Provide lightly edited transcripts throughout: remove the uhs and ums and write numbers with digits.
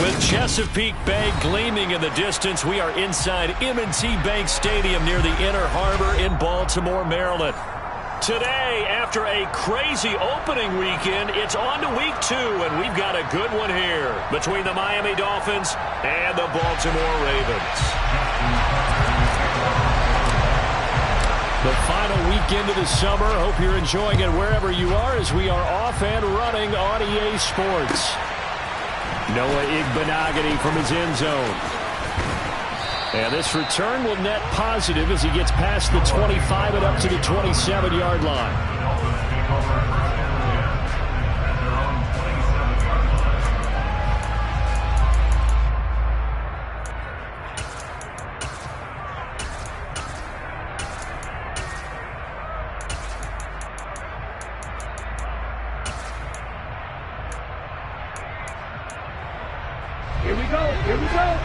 With Chesapeake Bay gleaming in the distance, we are inside M&T Bank Stadium near the Inner Harbor in Baltimore, Maryland. Today, after a crazy opening weekend, it's on to week 2, and we've got a good one here between the Miami Dolphins and the Baltimore Ravens. The final weekend of the summer. Hope you're enjoying it wherever you are as we are off and running on EA Sports. Noah Igbenogany from his end zone. And this return will net positive as he gets past the 25 and up to the 27-yard line. Here we go, here we go.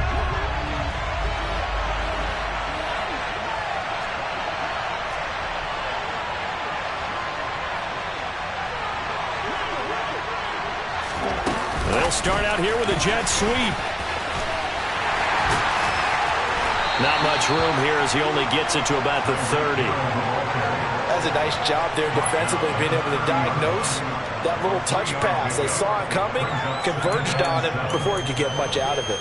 They'll start out here with a jet sweep. Not much room here as he only gets it to about the 30. That's a nice job there defensively, being able to diagnose that little touch pass. They saw it coming, converged on him before he could get much out of it.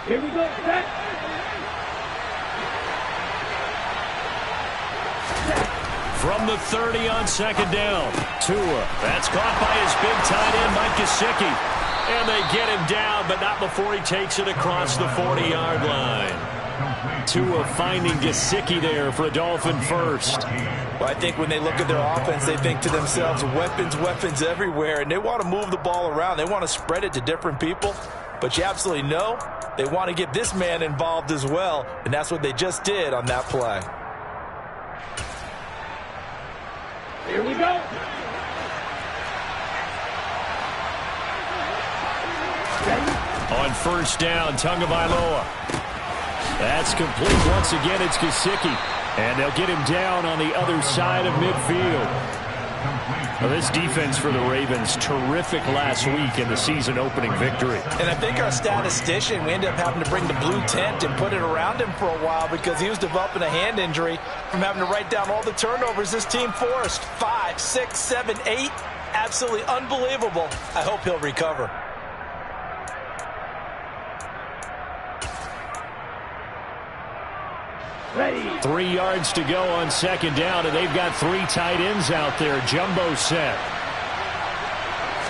Here we go, set. From the 30 on second down, Tua. That's caught by his big tight end, Mike Gesicki. And they get him down, but not before he takes it across the 40-yard line. Tua finding Gesicki there for a Dolphin first. Well, I think when they look at their offense, they think to themselves, weapons, weapons everywhere, and they want to move the ball around. They want to spread it to different people. But you absolutely know they want to get this man involved as well, and that's what they just did on that play. Here we go. On first down, Tagovailoa. That's complete. Once again, it's Gesicki. And they'll get him down on the other side of midfield. Well, this defense for the Ravens, terrific last week in the season-opening victory. And I think our statistician, we ended up having to bring the blue tent and put it around him for a while because he was developing a hand injury from having to write down all the turnovers this team forced. 5, 6, 7, 8. Absolutely unbelievable. I hope he'll recover. Ready. 3 yards to go on second down, and they've got 3 tight ends out there. Jumbo set.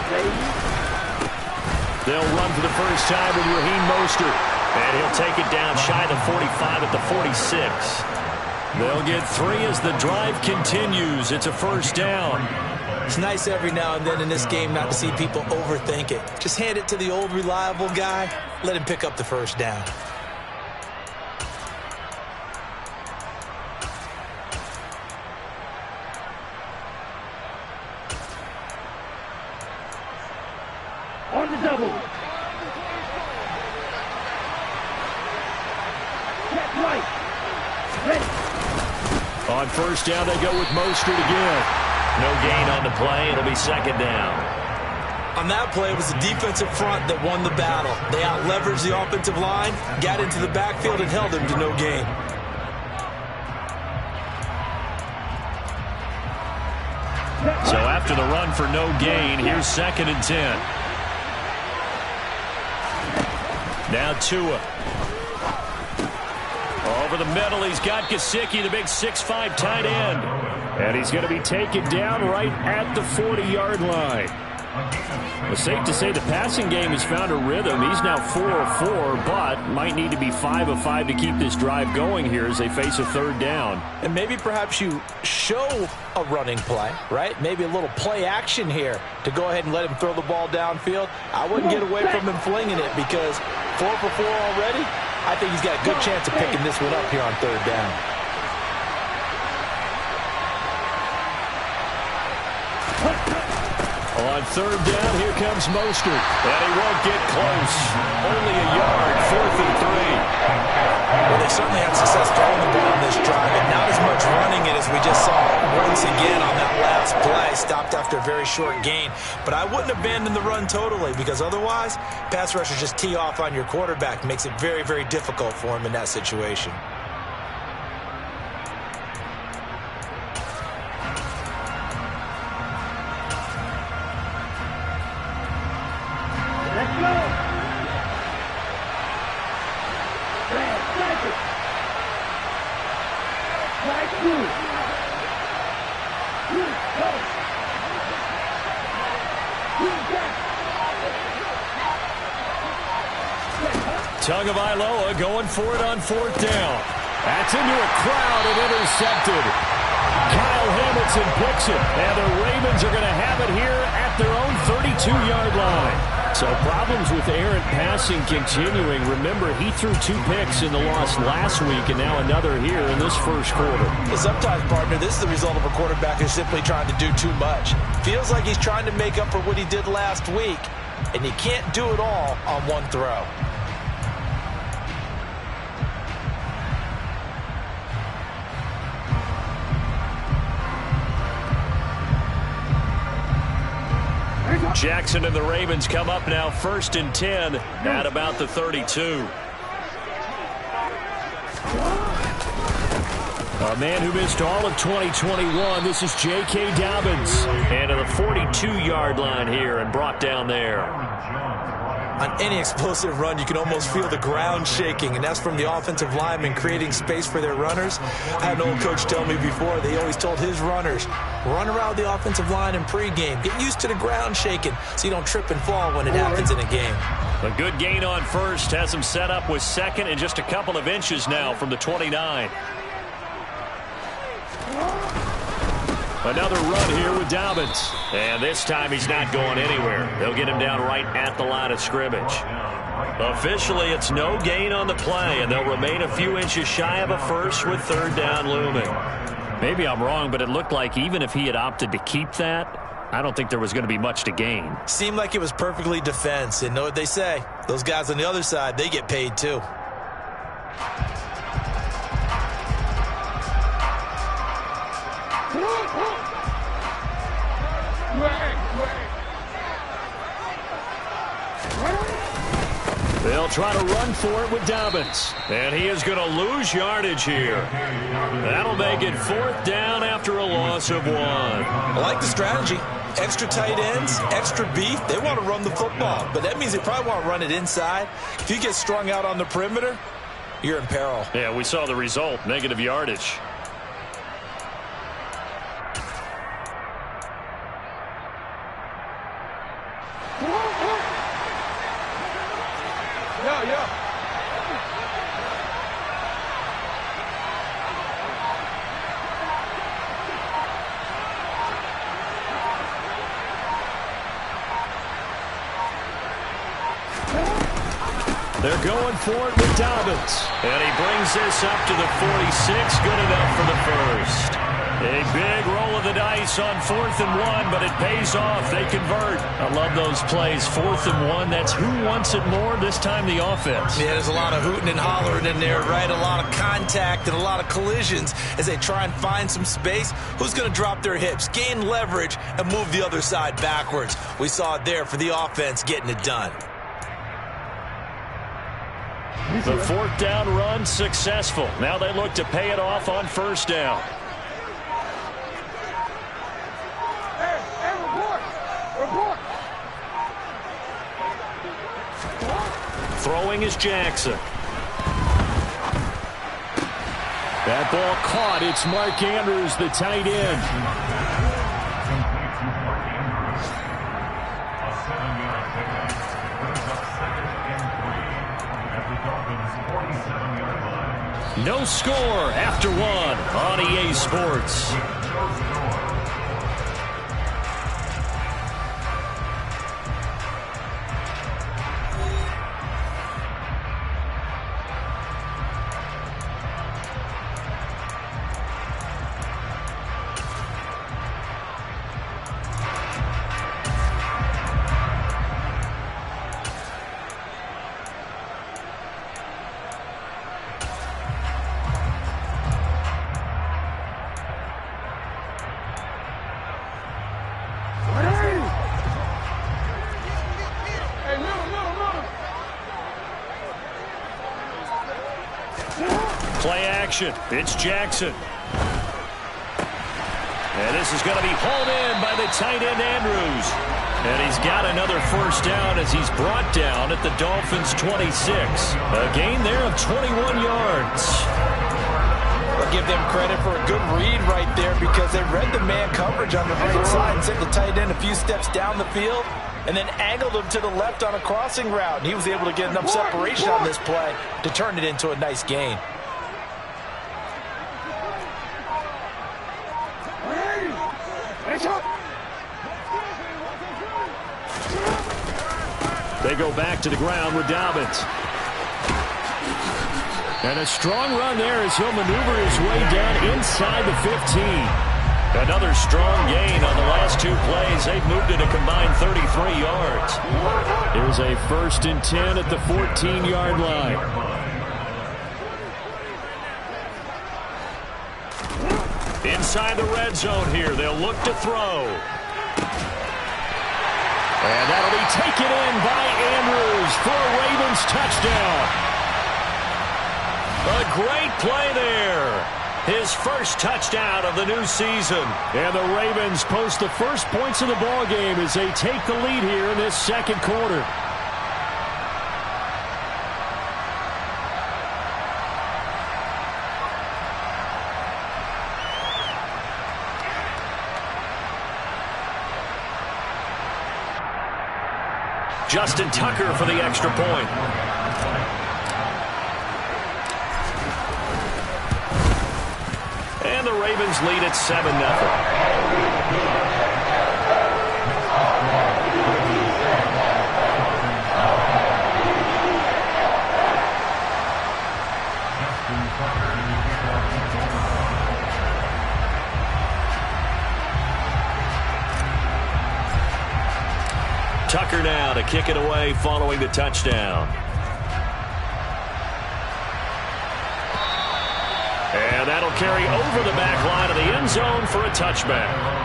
Ready. They'll run for the first time with Raheem Mostert. And he'll take it down shy of the 45 at the 46. They'll get 3 as the drive continues. It's a first down. It's nice every now and then in this game not to see people overthink it. Just hand it to the old reliable guy. Let him pick up the first down. On the double. Check right. Ready. On first down, they go with Mostert again. No gain on the play. It'll be second down. On that play, it was the defensive front that won the battle. They out-leveraged the offensive line, got into the backfield, and held him to no gain. So after the run for no gain, here's second and 10. Now Tua. Over the middle, he's got Gesicki, the big 6'5" tight end. And he's going to be taken down right at the 40-yard line. It's safe to say the passing game has found a rhythm. He's now 4 of 4, but might need to be 5 of 5 to keep this drive going here as they face a third down. And maybe perhaps you show a running play, right? Maybe a little play action here to go ahead and let him throw the ball downfield. I wouldn't get away from him flinging it because 4 for 4 already. I think he's got a good chance of picking this one up here on third down. On third down, here comes Mostert. And he won't get close. Only a yard, 4th and 3. Well, they certainly had success throwing the ball in this drive, and not as much running it as we just saw once again on that last play. Stopped after a very short gain. But I wouldn't abandon the run totally, because otherwise, pass rushers just tee off on your quarterback. Makes it very, very difficult for him in that situation. Let's go. Tagovailoa going for it on 4th down. That's into a crowd and intercepted. Kyle Hamilton picks it, and the Ravens are going to have it here at their own 32-yard line. So problems with errant passing continuing. Remember, he threw 2 picks in the loss last week, and now another here in this first quarter. Well, sometimes, partner, this is the result of a quarterback who's simply trying to do too much. Feels like he's trying to make up for what he did last week, and you can't do it all on one throw. Jackson and the Ravens come up now 1st and 10 at about the 32. A man who missed all of 2021. This is J.K. Dobbins. And to the 42-yard line here and brought down there. On any explosive run, you can almost feel the ground shaking, and that's from the offensive linemen creating space for their runners. I had an old coach tell me before, they always told his runners, run around the offensive line in pregame. Get used to the ground shaking so you don't trip and fall when it happens in a game. A good gain on first. Has him set up with 2nd and just a couple of inches now from the 29. Another run here with Dobbins. And this time he's not going anywhere. They'll get him down right at the line of scrimmage. Officially, it's no gain on the play, and they'll remain a few inches shy of a first with 3rd down looming. Maybe I'm wrong, but it looked like even if he had opted to keep that, I don't think there was going to be much to gain. Seemed like it was perfectly defense, and know what they say. Those guys on the other side, they get paid too. They'll try to run for it with Dobbins. And he is going to lose yardage here. That'll make it 4th down after a loss of 1. I like the strategy. Extra tight ends, extra beef. They want to run the football, but that means they probably want to run it inside. If you get strung out on the perimeter, you're in peril. Yeah, we saw the result, negative yardage. They're going for it with Dobbins. And he brings this up to the 46. Good enough for the first. A big roll of the dice on 4th and 1, but it pays off. They convert. I love those plays. 4th and 1, that's who wants it more, this time the offense. Yeah, there's a lot of hooting and hollering in there, right? A lot of contact and a lot of collisions as they try and find some space. Who's going to drop their hips, gain leverage, and move the other side backwards? We saw it there for the offense getting it done. The 4th down run successful. Now they look to pay it off on 1st down. Throwing is Jackson. That ball caught. It's Mark Andrews, the tight end. No score after 1 on EA Sports. Play action. It's Jackson. And this is going to be hauled in by the tight end, Andrews. And he's got another first down as he's brought down at the Dolphins' 26. A gain there of 21 yards. I'll give them credit for a good read right there because they read the man coverage on the right side and sent the tight end a few steps down the field and then angled him to the left on a crossing route. And he was able to get enough separation on this play to turn it into a nice gain. They go back to the ground with Dobbins. And a strong run there as he'll maneuver his way down inside the 15. Another strong gain on the last two plays. They've moved it a combined 33 yards. Here's a 1st and 10 at the 14-yard line. Inside the red zone here. They'll look to throw. And that'll be taken in by Andrews for a Ravens touchdown. A great play there. His first touchdown of the new season. And the Ravens post the first points of the ball game as they take the lead here in this second quarter. Justin Tucker for the extra point. And the Ravens lead at 7-0. Tucker now to kick it away following the touchdown. And that'll carry over the back line of the end zone for a touchback.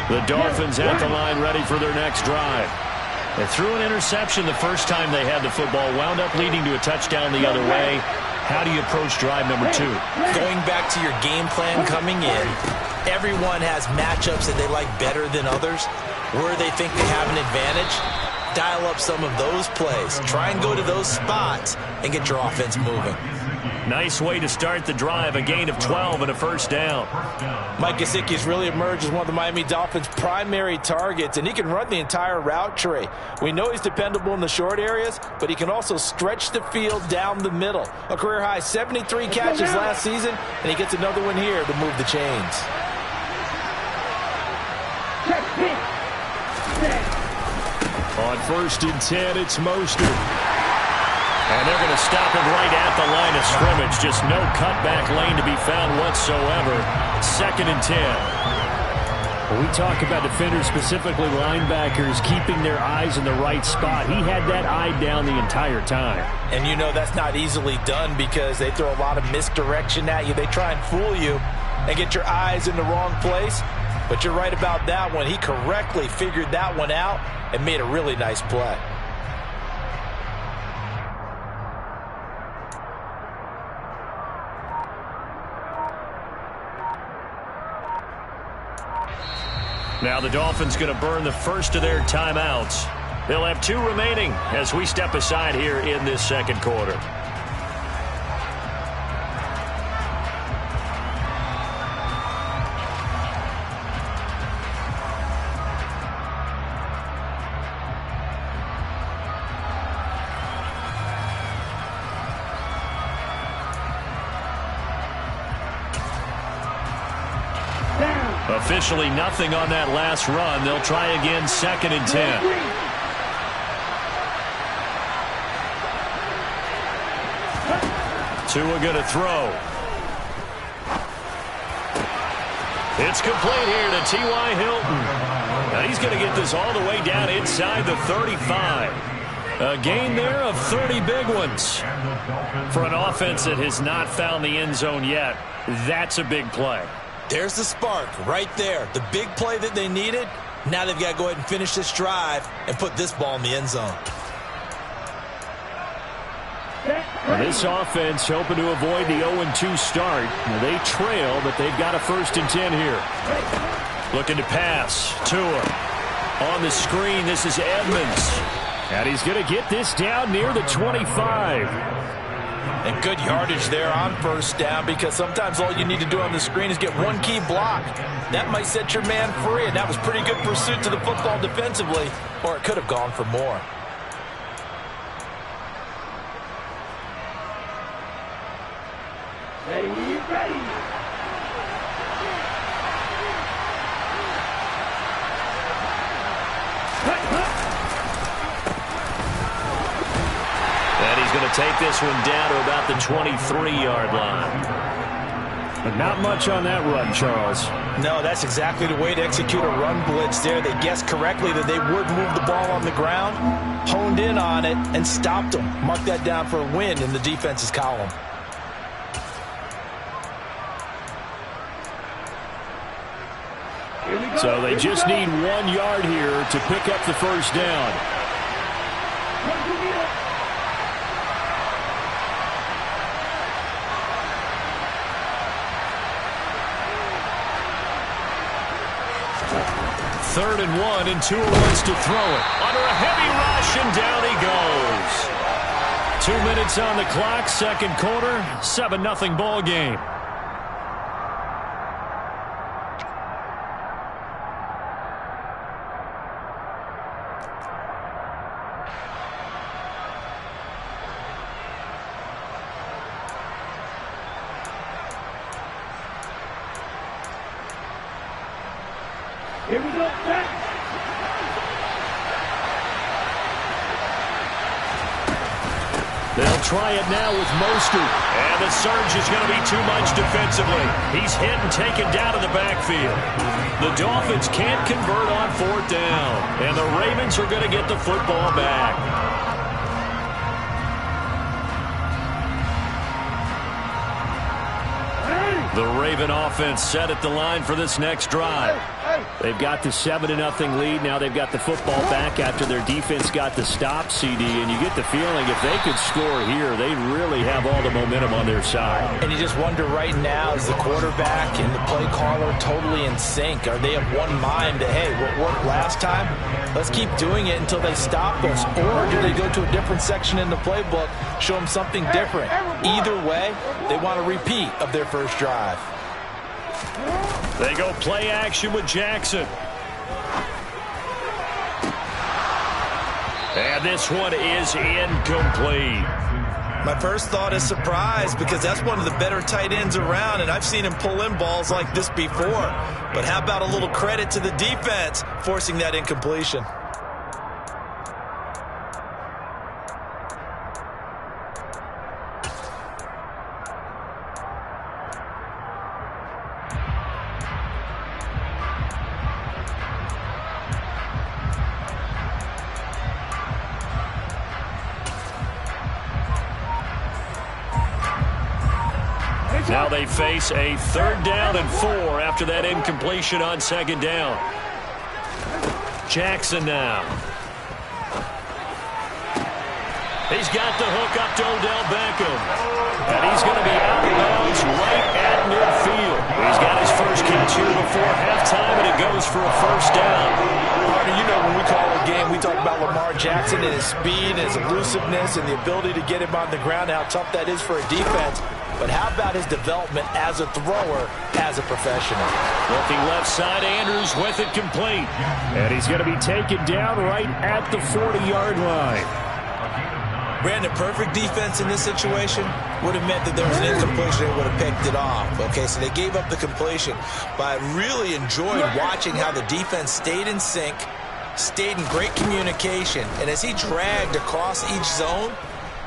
The Dolphins at the line ready for their next drive. They threw an interception the first time they had the football, wound up leading to a touchdown the other way. How do you approach drive number 2? Going back to your game plan coming in, everyone has matchups that they like better than others. Where they think they have an advantage, dial up some of those plays. Try and go to those spots and get your offense moving. Nice way to start the drive, a gain of 12 and a first down. Mike Gesicki has really emerged as one of the Miami Dolphins' primary targets, and he can run the entire route tree. We know he's dependable in the short areas, but he can also stretch the field down the middle. A career-high 73 catches last season, and he gets another one here to move the chains. On 1st and 10, it's Mostert. And they're going to stop him right at the line of scrimmage. Just no cutback lane to be found whatsoever. 2nd and 10. When we talk about defenders, specifically linebackers, keeping their eyes in the right spot, he had that eye down the entire time. And you know that's not easily done because they throw a lot of misdirection at you. They try and fool you and get your eyes in the wrong place. But you're right about that one. He correctly figured that one out and made a really nice play. Now the Dolphins going to burn the first of their timeouts. They'll have 2 remaining as we step aside here in this second quarter. Officially nothing on that last run. They'll try again, 2nd and 10. Tua going to throw. It's complete here to T.Y. Hilton. He's going to get this all the way down inside the 35. A gain there of 30 big ones. For an offense that has not found the end zone yet, that's a big play. There's the spark right there. The big play that they needed. Now they've got to go ahead and finish this drive and put this ball in the end zone. And this offense hoping to avoid the 0-2 start. Now they trail, but they've got a 1st and 10 here. Looking to pass. Tua. On the screen, this is Edmonds. And he's going to get this down near the 25. And good yardage there on 1st down, because sometimes all you need to do on the screen is get one key block. That might set your man free, and that was pretty good pursuit to the football defensively, or it could have gone for more. Ready. And he's going to take this one down to about the 23-yard line. But not much on that run, Charles. No, that's exactly the way to execute a run blitz there. They guessed correctly that they would move the ball on the ground, honed in on it, and stopped them. Mark that down for a win in the defense's column. So they just need 1 yard here to pick up the 1st down. Third and 1, and Tua wants to throw it. Under a heavy rush, and down he goes. 2 minutes on the clock, 2nd quarter, 7-0 ball game. Here we go, back. They'll try it now with Mostert. And the surge is going to be too much defensively. He's hit and taken down to the backfield. The Dolphins can't convert on 4th down. And the Ravens are going to get the football back. The Raven offense set at the line for this next drive. They've got the 7-0 lead. Now they've got the football back after their defense got the stop, CD. And you get the feeling if they could score here, they really have all the momentum on their side. And you just wonder right now, is the quarterback and the play caller totally in sync? Are they of one mind that, hey, what worked last time? Let's keep doing it until they stop us. Or do they go to a different section in the playbook, show them something different? Either way, they want a repeat of their first drive. They go play action with Jackson. And this one is incomplete. My first thought is surprise, because that's one of the better tight ends around, and I've seen him pull in balls like this before. But how about a little credit to the defense forcing that incompletion? Now they face a 3rd down and 4 after that incompletion on 2nd down. Jackson now. He's got the hook up to Odell Beckham. And he's going to be out of bounds right at midfield. He's got his first catch here before halftime, and it goes for a 1st down. Partner, you know when we call a game, we talk about Lamar Jackson and his speed and his elusiveness and the ability to get him on the ground, how tough that is for a defense. But how about his development as a thrower, as a professional? Looking left side, Andrews with it complete. And he's going to be taken down right at the 40-yard line. Brandon, perfect defense in this situation would have meant that there was an incompletion. They would have picked it off. Okay, so they gave up the completion. But I really enjoyed watching how the defense stayed in sync, stayed in great communication. And as he dragged across each zone,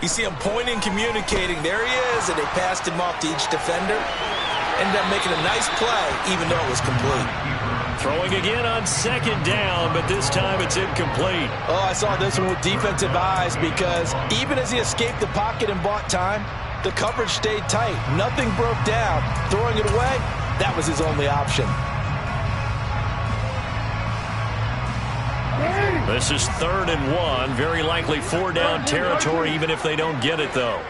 you see him pointing, communicating. There he is, and they passed him off to each defender. Ended up making a nice play, even though it was complete. Throwing again on second down, but this time it's incomplete. Oh, I saw this one with defensive eyes because even as he escaped the pocket and bought time, the coverage stayed tight. Nothing broke down. Throwing it away, that was his only option. This is 3rd and 1. Very likely 4-down territory, even if they don't get it, though.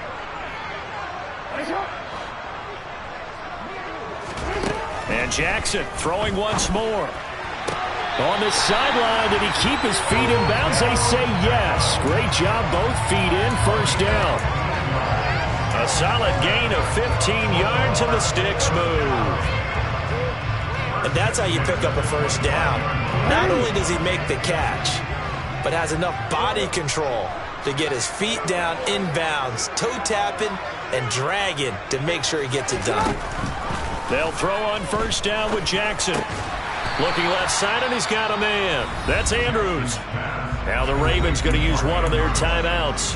And Jackson throwing once more. On the sideline, did he keep his feet in bounds? They say yes. Great job, both feet in, 1st down. A solid gain of 15 yards, and the sticks move. And that's how you pick up a 1st down. Not only does he make the catch, but has enough body control to get his feet down inbounds, toe tapping and dragging to make sure he gets it done. They'll throw on 1st down with Jackson. Looking left side, and he's got a man. That's Andrews. Now the Ravens going to use one of their timeouts,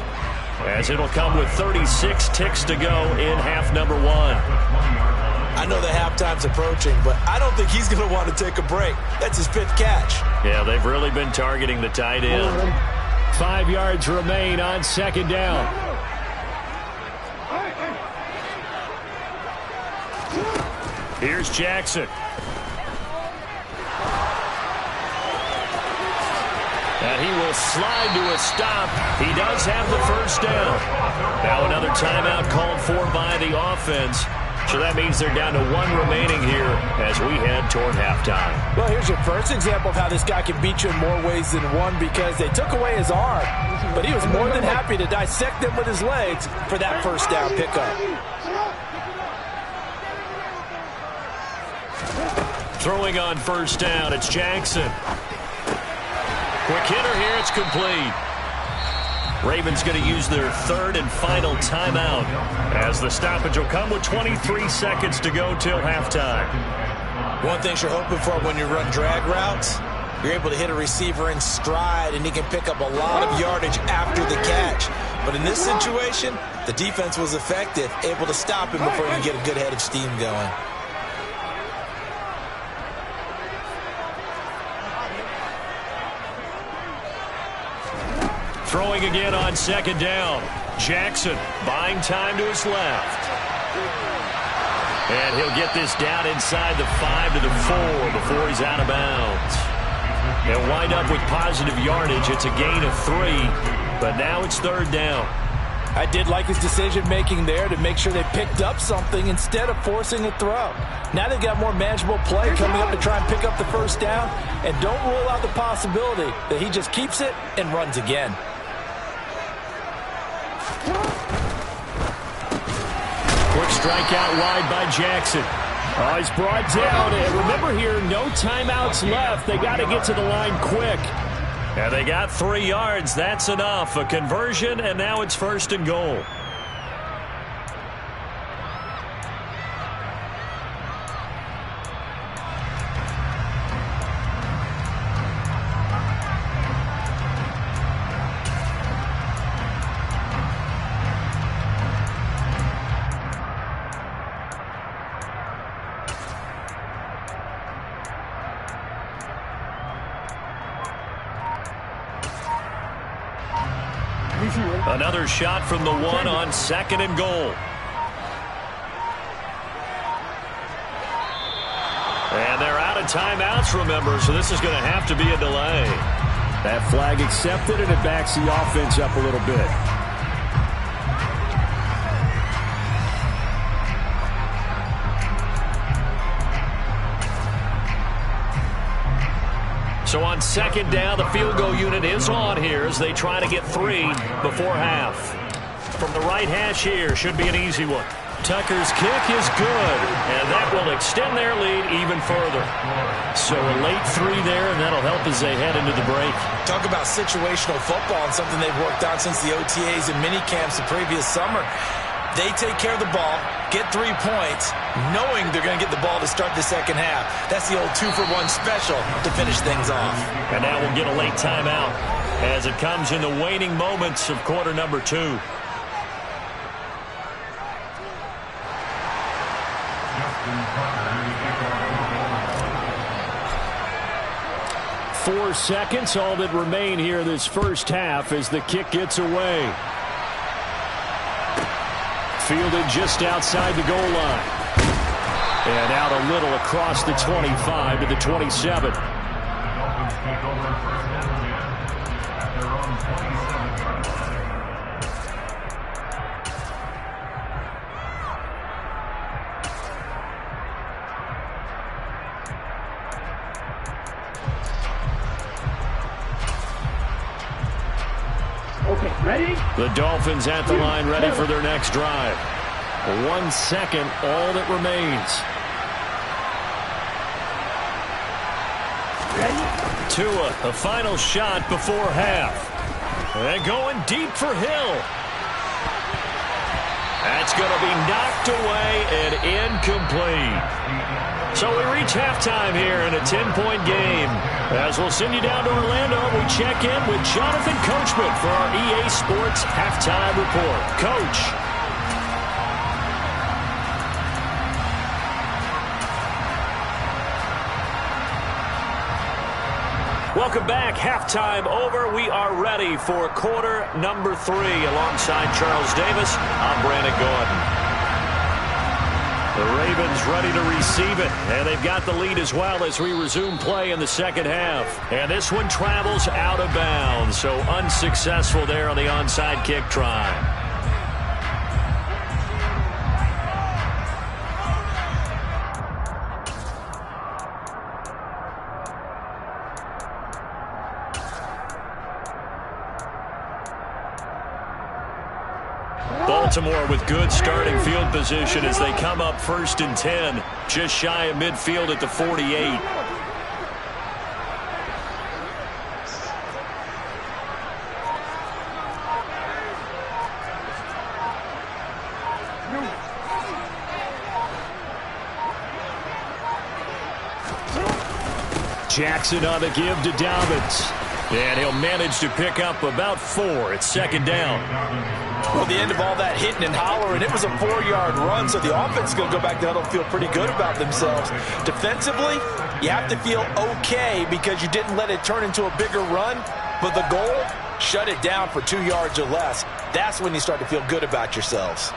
as it'll come with 36 ticks to go in half number 1. I know the halftime's approaching, but I don't think he's going to want to take a break. That's his 5th catch. Yeah, they've really been targeting the tight end. 5 yards remain on 2nd down. Here's Jackson. And he will slide to a stop. He does have the 1st down. Now another timeout called for by the offense. So that means they're down to 1 remaining here as we head toward halftime. Well, here's your first example of how this guy can beat you in more ways than one, because they took away his arm, but he was more than happy to dissect them with his legs for that 1st down pickup. Throwing on 1st down, it's Jackson. Quick hitter here, it's complete. Ravens going to use their 3rd and final timeout, as the stoppage will come with 23 seconds to go till halftime. One thing you're hoping for when you run drag routes, you're able to hit a receiver in stride, and he can pick up a lot of yardage after the catch. But in this situation, the defense was effective, able to stop him before he can get a good head of steam going. Throwing again on 2nd down. Jackson buying time to his left. And he'll get this down inside the 5 to the 4 before he's out of bounds. They'll wind up with positive yardage. It's a gain of 3, but now it's 3rd down. I did like his decision-making there to make sure they picked up something instead of forcing a throw. Now they've got more manageable play coming up to try and pick up the 1st down, and don't rule out the possibility that he just keeps it and runs again. Quick strike out wide by Jackson. Oh, he's brought down. And remember here, no timeouts left. They got to get to the line quick. And they got 3 yards. That's enough. A conversion, and now it's 1st and goal. Another shot from the 1 on 2nd and goal. And they're out of timeouts, remember, so this is going to have to be a delay. That flag accepted, and it backs the offense up a little bit. So on 2nd down, the field goal unit is on here as they try to get 3 before half. From the right hash here, should be an easy one. Tucker's kick is good, and that will extend their lead even further. So a late 3 there, and that'll help as they head into the break. Talk about situational football and something they've worked on since the OTAs and mini camps the previous summer. They take care of the ball, get 3 points, knowing they're going to get the ball to start the 2nd half. That's the old 2-for-1 special to finish things off. And now we'll get a late timeout as it comes in the waning moments of quarter number 2. seconds, all that remain here this first half as the kick gets away. Fielded just outside the goal line. And out a little across the 25 to the 27. Okay, ready? The Dolphins at the line, ready for their next drive. 1 second, all that remains. Tua, the final shot before half. And going deep for Hill. That's going to be knocked away and incomplete. So we reach halftime here in a 10-point game. As we'll send you down to Orlando, we check in with Jonathan Coachman for our EA Sports Halftime Report. Coach. Welcome back. Halftime over. We are ready for quarter number 3. Alongside Charles Davis, I'm Brandon Gordon. The Ravens ready to receive it, and they've got the lead as well as we resume play in the second half. And this one travels out of bounds, so unsuccessful there on the onside kick try. Baltimore with good starting field position as they come up 1st and 10, just shy of midfield at the 48. Jackson on the give to Dobbins. And he'll manage to pick up about 4. It's 2nd down. Well, the end of all that hitting and hollering, it was a 4-yard run, so the offense is going to go back down and feel pretty good about themselves. Defensively, you have to feel okay because you didn't let it turn into a bigger run, but the goal, shut it down for 2 yards or less. That's when you start to feel good about yourselves.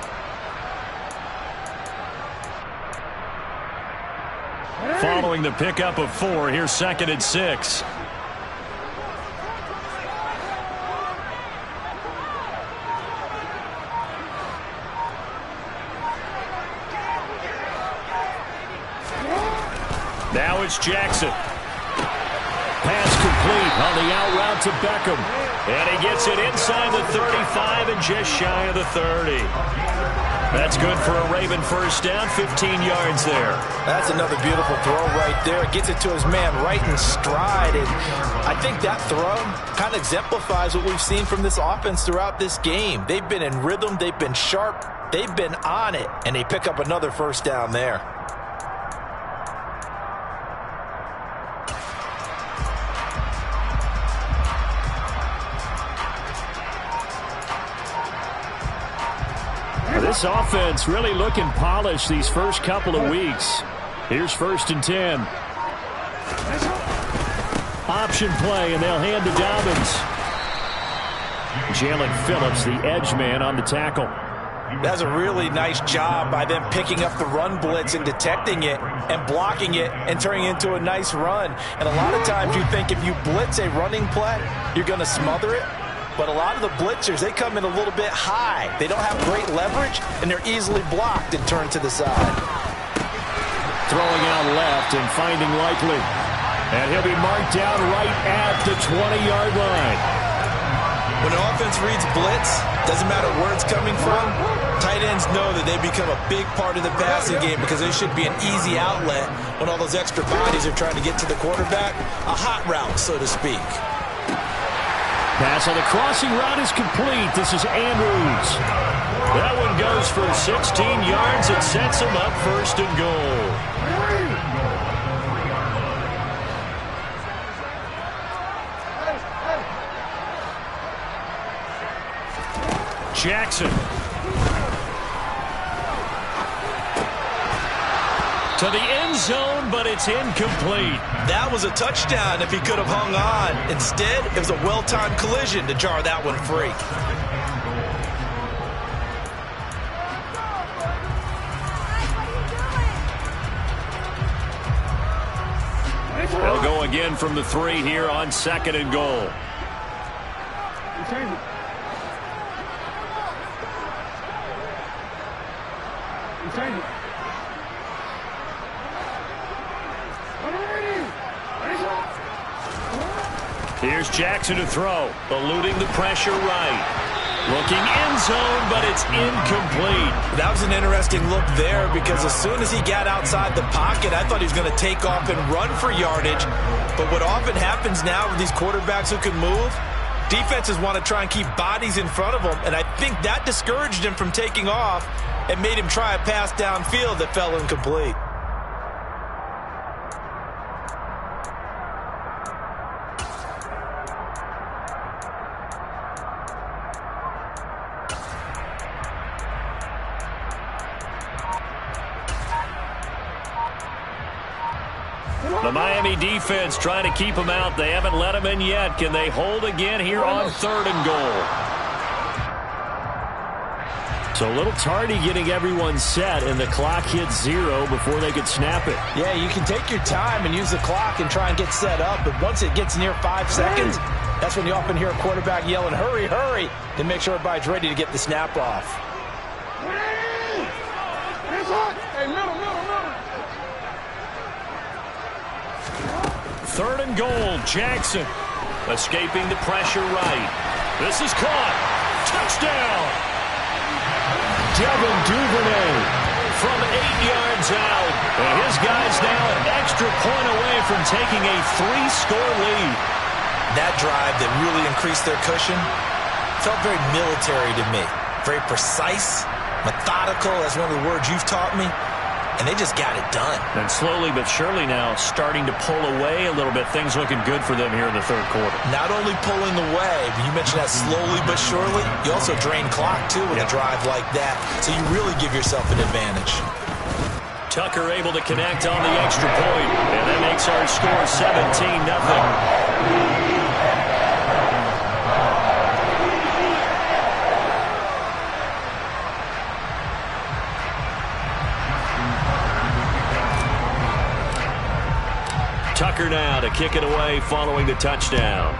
Following the pickup of 4, here's 2nd and 6. Now it's Jackson. Pass complete on the out route to Beckham. And he gets it inside the 35 and just shy of the 30. That's good for a Raven first down, 15 yards there. That's another beautiful throw right there. It gets it to his man right in stride. And I think that throw kind of exemplifies what we've seen from this offense throughout this game. They've been in rhythm. They've been sharp. They've been on it. And they pick up another first down there. This offense really looking polished these first couple of weeks. Here's 1st and 10. Option play, and they'll hand to Dobbins. Jalen Phillips, the edge man, on the tackle. That's a really nice job by them picking up the run blitz and detecting it and blocking it and turning it into a nice run. And a lot of times you think if you blitz a running play, you're going to smother it. But a lot of the blitzers, they come in a little bit high. They don't have great leverage, and they're easily blocked and turned to the side. Throwing out left and finding Likely. And he'll be marked down right at the 20-yard line. When the offense reads blitz, doesn't matter where it's coming from, tight ends know that they become a big part of the passing game because they should be an easy outlet when all those extra bodies are trying to get to the quarterback. A hot route, so to speak. Pass on the crossing route is complete. This is Andrews. That one goes for 16 yards and sets him up 1st and goal. Jackson. To the end zone, but it's incomplete. That was a touchdown if he could have hung on. Instead, it was a well-timed collision to jar that one free. They'll go again from the 3 here on 2nd and goal. Here's Jackson to throw, eluding the pressure right. Looking end zone, but it's incomplete. That was an interesting look there because as soon as he got outside the pocket, I thought he was going to take off and run for yardage. But what often happens now with these quarterbacks who can move, defenses want to try and keep bodies in front of them, and I think that discouraged him from taking off and made him try a pass downfield that fell incomplete. The Miami defense trying to keep him out. They haven't let him in yet. Can they hold again here on 3rd and goal? So a little tardy getting everyone set, and the clock hits 0 before they could snap it. Yeah, you can take your time and use the clock and try and get set up, but once it gets near 5 seconds, that's when you often hear a quarterback yelling, hurry, hurry, to make sure everybody's ready to get the snap off. Hey, middle. 3rd and goal, Jackson escaping the pressure right. This is caught. Touchdown! Devin Duvernay from 8 yards out. And his guys now an extra point away from taking a 3-score lead. That drive that really increased their cushion felt very military to me. Very precise, methodical. That's one of the words you've taught me. And they just got it done. And slowly but surely now starting to pull away a little bit. Things looking good for them here in the 3rd quarter. Not only pulling away, but you mentioned that slowly but surely. You also drain clock, too, with a drive like that. So you really give yourself an advantage. Tucker able to connect on the extra point. And that makes our score 17-0. Tucker now to kick it away following the touchdown.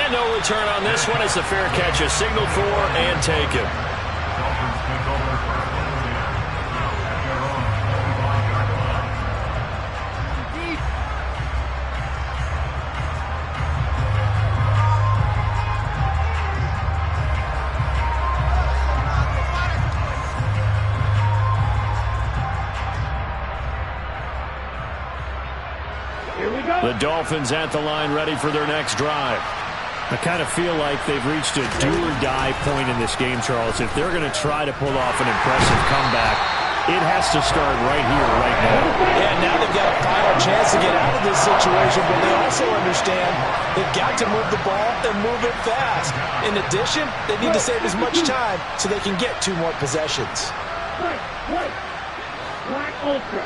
And no return on this one as the fair catch is signaled for and taken. The Dolphins at the line ready for their next drive. I kind of feel like they've reached a do-or-die point in this game, Charles. If they're going to try to pull off an impressive comeback, it has to start right here, right now. Yeah, now they've got a final chance to get out of this situation, but they also understand they've got to move the ball and move it fast. In addition, they need to save as much time so they can get 2 more possessions. Black Ultra.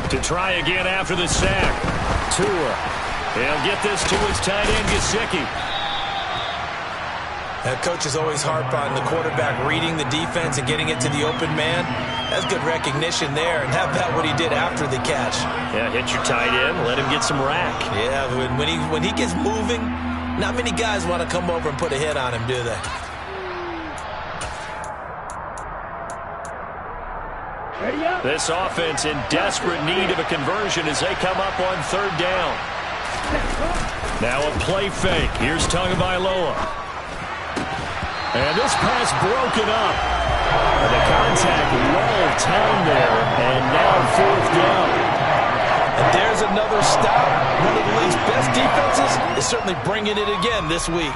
To try again after the sack. Tua. He'll get this to his tight end, Gesicki. Coaches always harp on the quarterback reading the defense and getting it to the open man. That's good recognition there. And how about what he did after the catch? Yeah, hit your tight end, let him get some rack. Yeah, when he gets moving, not many guys want to come over and put a hit on him, do they? This offense in desperate need of a conversion as they come up on 3rd down. Now a play fake. Here's Tagovailoa. And this pass broken up. And the contact well timed there. And now 4th down. And there's another stop. One of the league's best defenses is certainly bringing it again this week.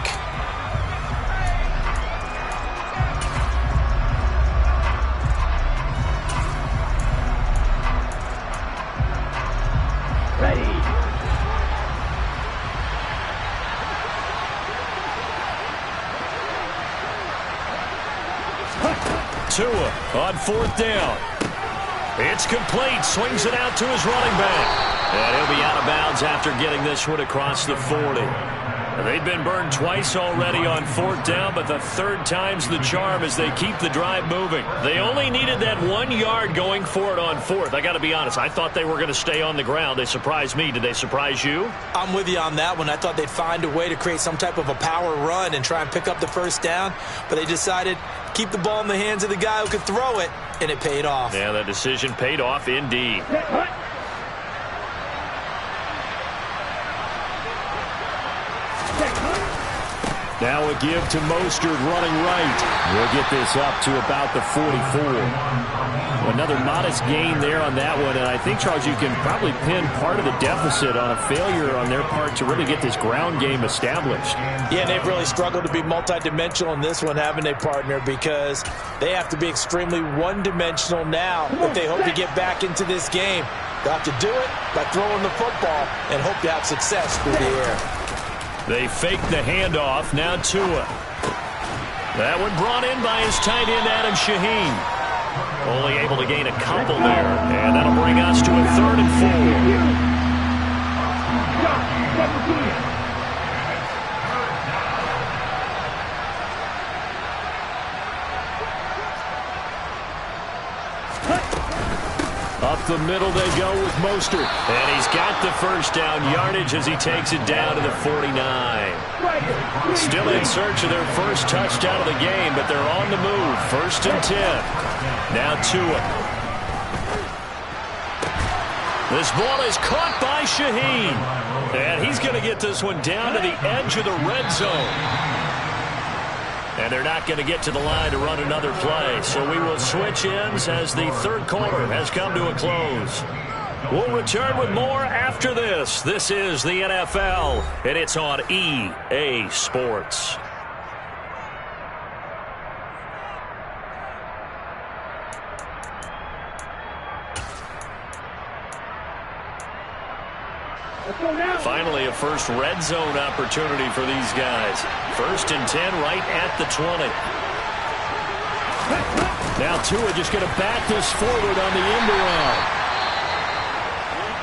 Tua on 4th down. It's complete. Swings it out to his running back. And he'll be out of bounds after getting this one across the 40. They've been burned twice already on 4th down, but the third time's the charm as they keep the drive moving. They only needed that 1 yard going for it on 4th. I got to be honest, I thought they were going to stay on the ground. They surprised me. Did they surprise you? I'm with you on that one. I thought they'd find a way to create some type of a power run and try and pick up the first down, but they decided to keep the ball in the hands of the guy who could throw it, and it paid off. Yeah, that decision paid off indeed. Now a give to Mostert running right. We'll get this up to about the 44. Another modest gain there on that one, and I think, Charles, you can probably pin part of the deficit on a failure on their part to really get this ground game established. Yeah, and they've really struggled to be multidimensional in this one, haven't they, partner, because they have to be extremely one-dimensional now if they hope to get back into this game. They'll have to do it by throwing the football and hope to have success through the air. They fake the handoff. Now Tua. That one brought in by his tight end, Adam Shaheen. Only able to gain a couple there. And that'll bring us to a 3rd and 4. Up the middle they go with Mostert. And he's got the first down yardage as he takes it down to the 49. Still in search of their first touchdown of the game, but they're on the move. 1st and 10. Now Tua. This ball is caught by Shaheen. And he's going to get this one down to the edge of the red zone. And they're not going to get to the line to run another play. So we will switch ends as the third quarter has come to a close. We'll return with more after this. This is the NFL, and it's on EA Sports. Finally, a first red zone opportunity for these guys. 1st and 10 right at the 20. Now Tua just going to back this forward on the end around.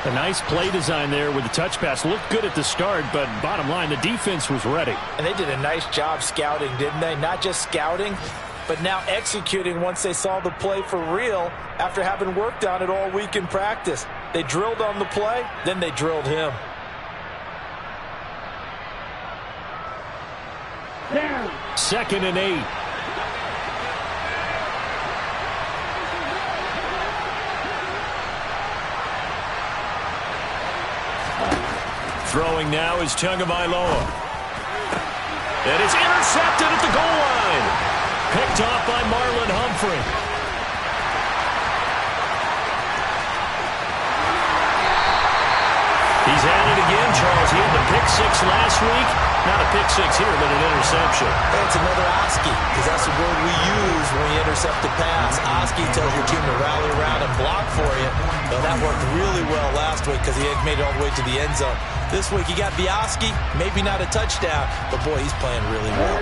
A nice play design there with the touch pass. Looked good at the start, but bottom line, the defense was ready. And they did a nice job scouting, didn't they? Not just scouting, but now executing once they saw the play for real after having worked on it all week in practice. They drilled on the play, then they drilled him. Down. 2nd and 8. Throwing now is Tagovailoa. It is intercepted at the goal line. Picked off by Marlon Humphrey. He's at it again, Charles. He had the pick 6 last week. Not a pick 6 here, but an interception. It's another Oski, because that's the word we use when we intercept the pass. Oski tells your team to rally around and block for you. Well, that worked really well last week because he had made it all the way to the end zone. This week he got Oski, maybe not a touchdown, but boy, he's playing really well.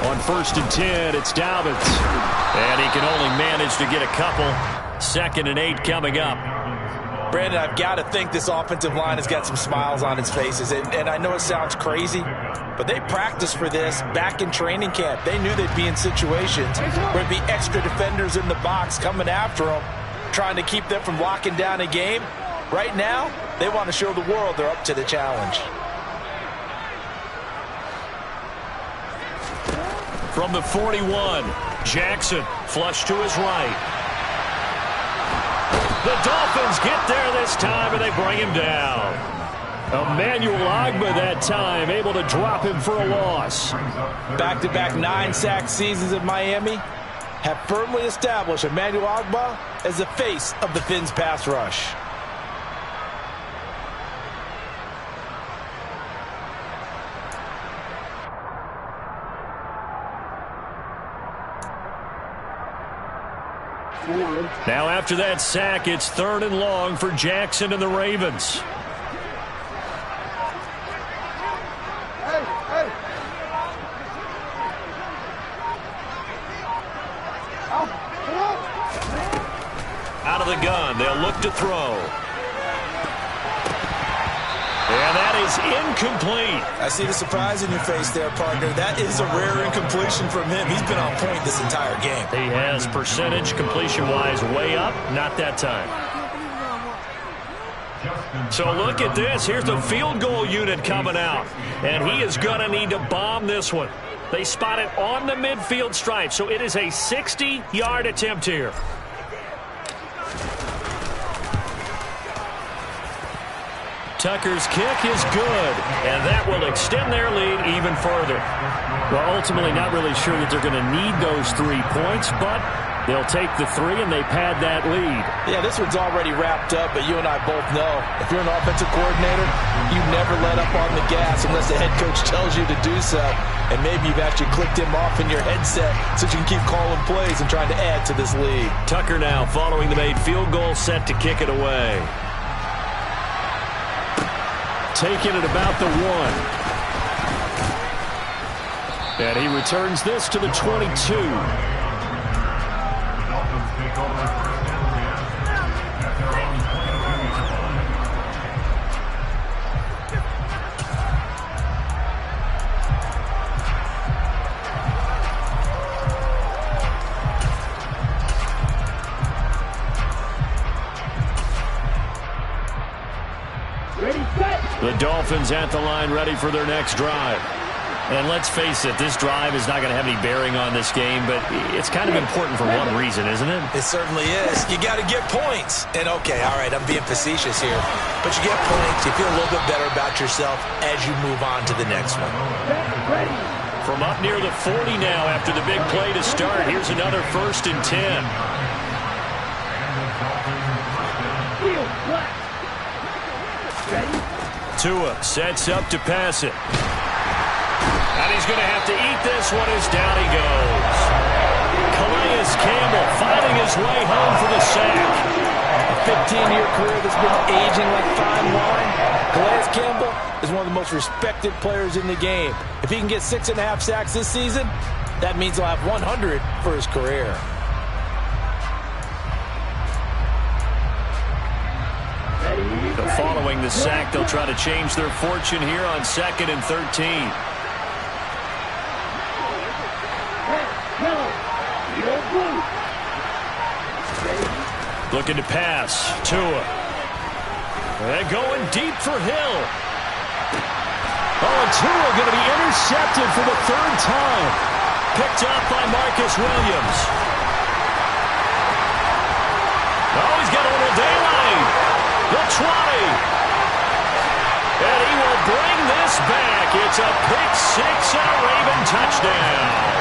On 1st and 10, it's Dobbins. And he can only manage to get a couple. 2nd and 8 coming up. Brandon, I've got to think this offensive line has got some smiles on its faces. And I know it sounds crazy, but they practiced for this back in training camp. They knew they'd be in situations where there'd be extra defenders in the box coming after them, trying to keep them from locking down a game. Right now, they want to show the world they're up to the challenge. From the 41, Jackson flush to his right. The Dolphins get there this time, and they bring him down. Emmanuel Ogbah that time, able to drop him for a loss. Back-to-back 9-sack seasons in Miami have firmly established Emmanuel Ogbah as the face of the Fins pass rush. Now after that sack, it's 3rd and long for Jackson and the Ravens. Out of the gun, they'll look to throw. And that is incomplete. I see the surprise in your face there, partner. That is a rare incompletion from him. He's been on point this entire game. He has percentage completion-wise way up. Not that time. So look at this. Here's the field goal unit coming out. And he is going to need to bomb this one. They spot it on the midfield stripe. So it is a 60-yard attempt here. Tucker's kick is good, and that will extend their lead even further. Well, ultimately not really sure that they're going to need those 3 points, but they'll take the 3 and they pad that lead. Yeah, this one's already wrapped up, but you and I both know if you're an offensive coordinator, you never let up on the gas unless the head coach tells you to do so. And maybe you've actually clicked him off in your headset so you can keep calling plays and trying to add to this lead. Tucker now following the made field goal, set to kick it away. Taking it about the 1. And he returns this to the 22. The Dolphins at the line, ready for their next drive. And let's face it, this drive is not going to have any bearing on this game, but it's kind of important for one reason, isn't it? It certainly is. You got to get points. And, okay, all right, I'm being facetious here. But you get points, you feel a little bit better about yourself as you move on to the next one. From up near the 40 now after the big play to start, here's another 1st and 10. Tua sets up to pass it. And he's going to have to eat this one as down he goes. Calais Campbell finding his way home for the sack. A 15-year career that's been aging like fine wine. Calais Campbell is one of the most respected players in the game. If he can get 6.5 sacks this season, that means he'll have 100 for his career. Following the sack, they'll try to change their fortune here on 2nd and 13. Looking to pass. Tua. And going deep for Hill. Oh, and Tua going to be intercepted for the 3rd time. Picked up by Marcus Williams. Oh, he's got a little daylight. The 20. And he will bring this back. It's a pick 6 and a Raven touchdown.